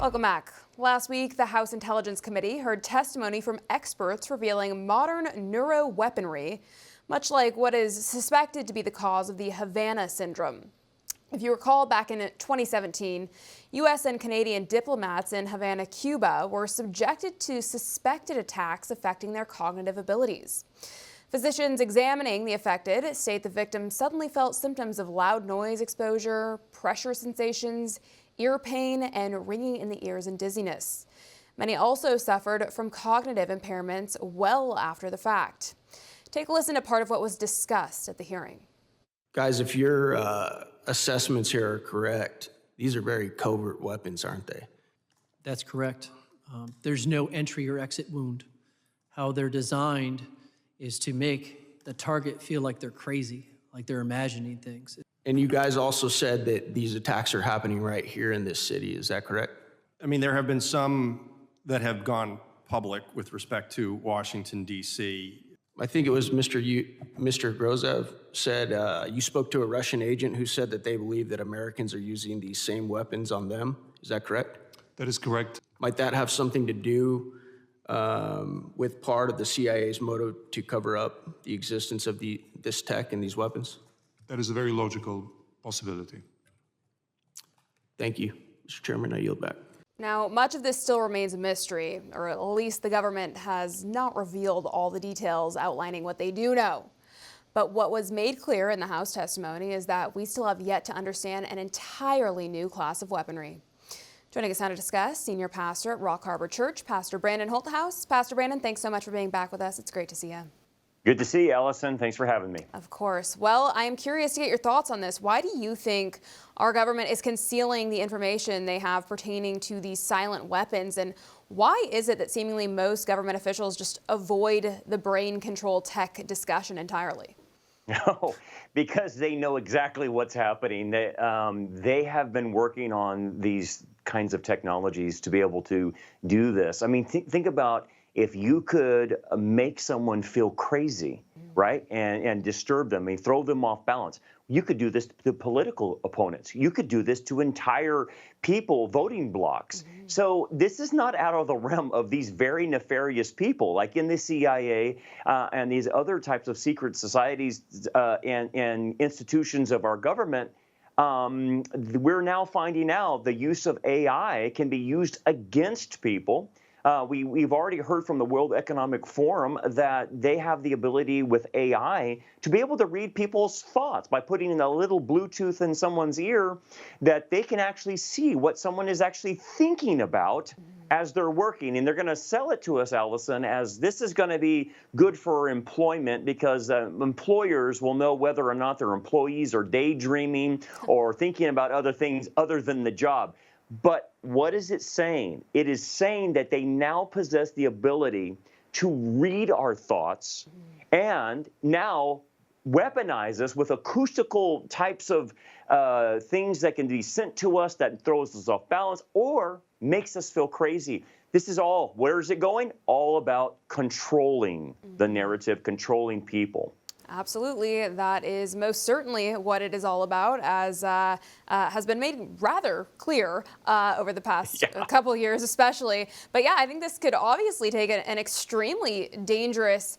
Welcome back. Last week, the House Intelligence Committee heard testimony from experts revealing modern neuro weaponry, much like what is suspected to be the cause of the Havana syndrome. If you recall, back in 2017, U.S. and Canadian diplomats in Havana, Cuba, were subjected to suspected attacks affecting their cognitive abilities. Physicians examining the affected state the victim suddenly felt symptoms of loud noise exposure, pressure sensations, ear pain, and ringing in the ears and dizziness. Many also suffered from cognitive impairments well after the fact. Take a listen to part of what was discussed at the hearing. Guys, if your assessments here are correct, these are very covert weapons, aren't they? That's correct. There's no entry or exit wound. How they're designed is to make the target feel like they're crazy, like they're imagining things. And you guys also said that these attacks are happening right here in this city. Is that correct? I mean, there have been some that have gone public with respect to Washington, D.C. I think it was Mr. Grozev said you spoke to a Russian agent who said that they believe that Americans are using these same weapons on them. Is that correct? That is correct. Might that have something to do with part of the CIA's motive to cover up the existence of this tech and these weapons? That is a very logical possibility. Thank you. Mr. Chairman, I yield back. Now, much of this still remains a mystery, or at least the government has not revealed all the details outlining what they do know. But what was made clear in the House testimony is that we still have yet to understand an entirely new class of weaponry. Joining us now to discuss, Senior Pastor at Rock Harbor Church, Pastor Brandon Holthaus. Pastor Brandon, thanks so much for being back with us. It's great to see you. Good to see you, Alison. Thanks for having me. Of course. Well, I am curious to get your thoughts on this. Why do you think our government is concealing the information they have pertaining to these silent weapons? And why is it that seemingly most government officials just avoid the brain control tech discussion entirely? No, because they know exactly what's happening. They have been working on these kinds of technologies to be able to do this. I mean, think about if you could make someone feel crazy, right, and disturb them, and throw them off balance. You could do this to political opponents. You could do this to entire people, voting blocks. So this is not out of the realm of these very nefarious people, like in the CIA and these other types of secret societies and institutions of our government. We're now finding out the use of AI can be used against people. We've already heard from the World Economic Forum that they have the ability with AI to be able to read people's thoughts by putting in a little Bluetooth in someone's ear, that they can actually see what someone is actually thinking about as they're working. And they're going to sell it to us, Alison, as this is going to be good for employment because employers will know whether or not their employees are daydreaming or thinking about other things other than the job. But what is it saying? It is saying that they now possess the ability to read our thoughts and now weaponize us with acoustical types of things that can be sent to us that throws us off balance or makes us feel crazy. This is all, where is it going? All about controlling the narrative, controlling people. Absolutely. That is most certainly what it is all about, as has been made rather clear over the past couple of years especially. But yeah, I think this could obviously take an extremely dangerous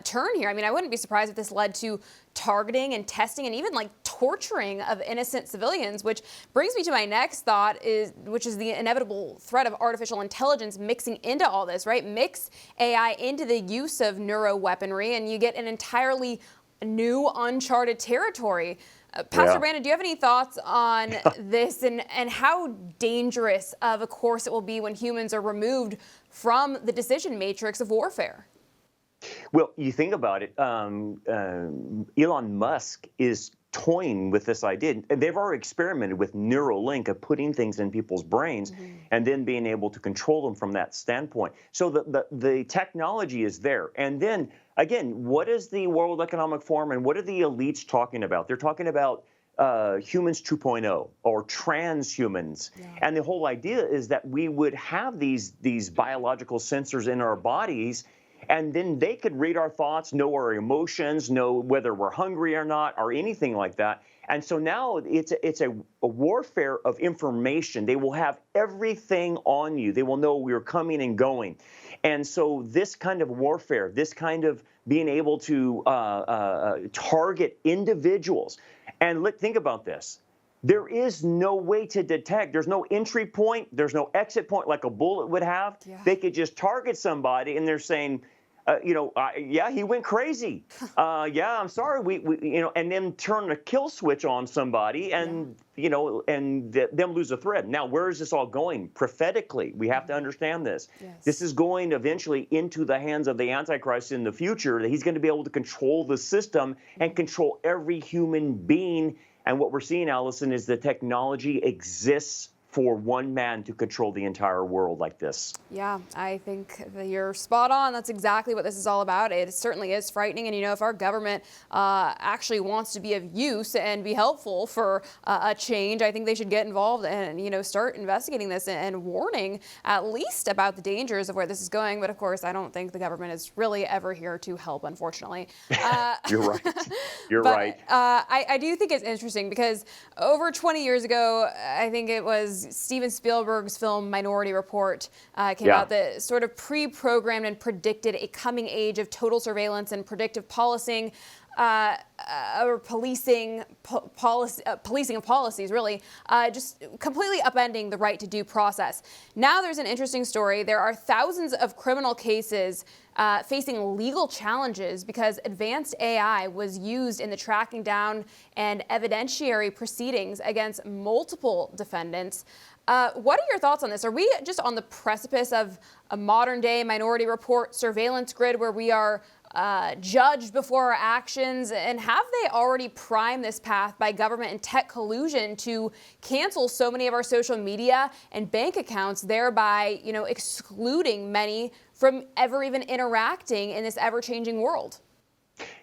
turn here. I mean, I wouldn't be surprised if this led to targeting and testing and even like torturing of innocent civilians, which brings me to my next thought, which is the inevitable threat of artificial intelligence mixing into all this, right? Mix AI into the use of neuro weaponry and you get an entirely new uncharted territory. Pastor Brandon, do you have any thoughts on this and how dangerous of a course it will be when humans are removed from the decision matrix of warfare? Well, you think about it, Elon Musk is toying with this idea. They've already experimented with Neuralink of putting things in people's brains and then being able to control them from that standpoint. So the technology is there. And then, again, what is the World Economic Forum and what are the elites talking about? They're talking about humans 2.0 or transhumans. And the whole idea is that we would have these biological sensors in our bodies, and then they could read our thoughts, know our emotions, know whether we're hungry or not, or anything like that. And so now it's a warfare of information. They will have everything on you. They will know we're coming and going. And so this kind of warfare, this kind of being able to target individuals. And think about this. There is no way to detect. There's no entry point. There's no exit point like a bullet would have. Yeah. They could just target somebody, and they're saying, yeah, he went crazy. Yeah, I'm sorry. We and then turn a kill switch on somebody, and them lose a thread. Now, where is this all going? Prophetically, we have to understand this. Yes. This is going eventually into the hands of the Antichrist in the future. That he's going to be able to control the system and control every human being. And what we're seeing, Alison, is the technology exists for one man to control the entire world like this. Yeah, I think that you're spot on. That's exactly what this is all about. It certainly is frightening. And, if our government actually wants to be of use and be helpful for a change, I think they should get involved and, start investigating this and warning at least about the dangers of where this is going. But, of course, I don't think the government is really ever here to help, unfortunately. You're right. You're but, right. I do think it's interesting because over 20 years ago, I think it was Steven Spielberg's film Minority Report came out that sort of pre-programmed and predicted a coming age of total surveillance and predictive policing, or policing of policies, really, just completely upending the right to due process. Now there's an interesting story. There are thousands of criminal cases facing legal challenges because advanced AI was used in the tracking down and evidentiary proceedings against multiple defendants. What are your thoughts on this? Are we just on the precipice of a modern-day Minority Report surveillance grid where we are judged before our actions? And have they already primed this path by government and tech collusion to cancel so many of our social media and bank accounts, thereby, excluding many from ever even interacting in this ever-changing world?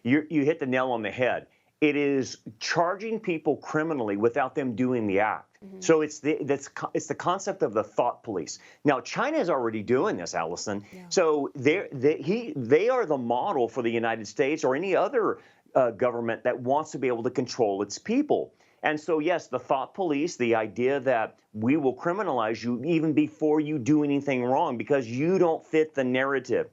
You hit the nail on the head. It is charging people criminally without them doing the act. Mm-hmm. So it's the concept of the thought police. Now, China is already doing this, Alison. Yeah. So they are the model for the United States or any other government that wants to be able to control its people. And so, yes, the thought police, the idea that we will criminalize you even before you do anything wrong because you don't fit the narrative.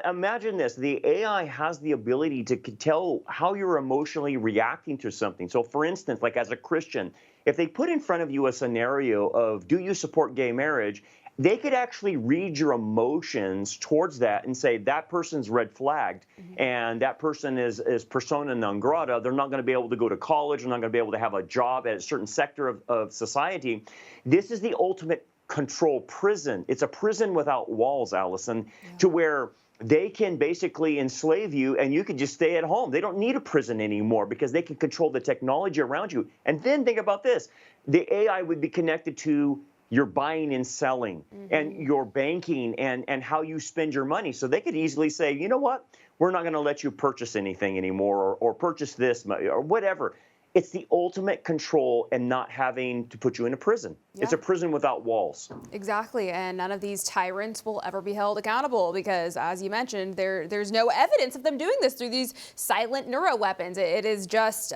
Imagine this. The AI has the ability to tell how you're emotionally reacting to something. So, for instance, like as a Christian, if they put in front of you a scenario of, do you support gay marriage? They could actually read your emotions towards that and say that person's red flagged, mm-hmm. and that person is persona non grata. They're not going to be able to go to college. They're not going to be able to have a job at a certain sector of society. This is the ultimate control prison. It's a prison without walls, Alison, to where they can basically enslave you and you can just stay at home. They don't need a prison anymore because they can control the technology around you. And then think about this. The AI would be connected to your buying and selling, mm-hmm. and your banking and how you spend your money. So they could easily say, you know what, we're not going to let you purchase anything anymore or purchase this or whatever. It's the ultimate control and not having to put you in a prison. Yeah. It's a prison without walls. Exactly. And none of these tyrants will ever be held accountable because, as you mentioned, there's no evidence of them doing this through these silent neuro weapons. It is just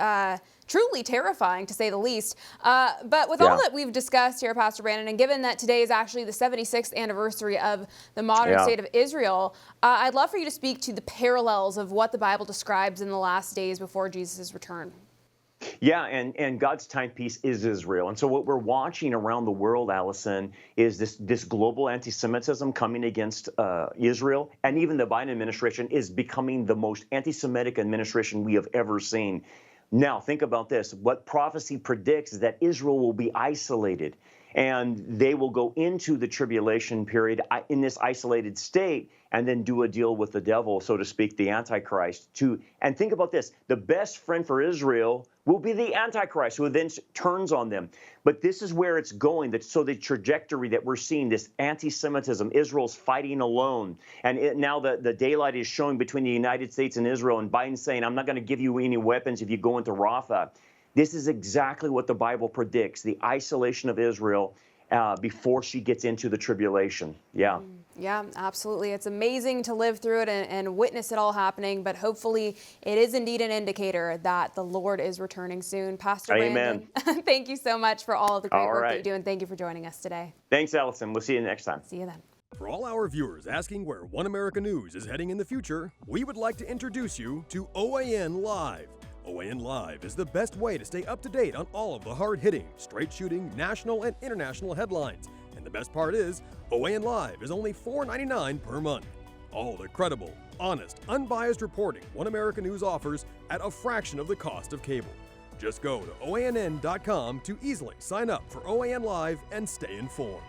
truly terrifying, to say the least. But with all that we've discussed here, Pastor Brandon, and given that today is actually the 76th anniversary of the modern state of Israel, I'd love for you to speak to the parallels of what the Bible describes in the last days before Jesus' return. Yeah, and God's timepiece is Israel. And so what we're watching around the world, Alison, is this global anti-Semitism coming against Israel. And even the Biden administration is becoming the most anti-Semitic administration we have ever seen. Now, think about this. What prophecy predicts is that Israel will be isolated, and they will go into the tribulation period in this isolated state and then do a deal with the devil, so to speak, the Antichrist. And think about this. The best friend for Israel will be the Antichrist, who then turns on them. But this is where it's going. So the trajectory that we're seeing, this anti-Semitism, Israel's fighting alone. And now the daylight is showing between the United States and Israel, and Biden's saying, I'm not going to give you any weapons if you go into Rafah. This is exactly what the Bible predicts, the isolation of Israel. before she gets into the tribulation. Yeah. Yeah, absolutely. It's amazing to live through it and witness it all happening, but hopefully it is indeed an indicator that the Lord is returning soon. Pastor Amen. Brandon, thank you so much for all of the great All work that right. you do, and thank you for joining us today. Thanks, Alison. We'll see you next time. See you then. For all our viewers asking where One America News is heading in the future, we would like to introduce you to OAN Live. OAN Live is the best way to stay up to date on all of the hard-hitting, straight-shooting, national and international headlines. And the best part is, OAN Live is only $4.99 per month. All the credible, honest, unbiased reporting One America News offers at a fraction of the cost of cable. Just go to OANN.com to easily sign up for OAN Live and stay informed.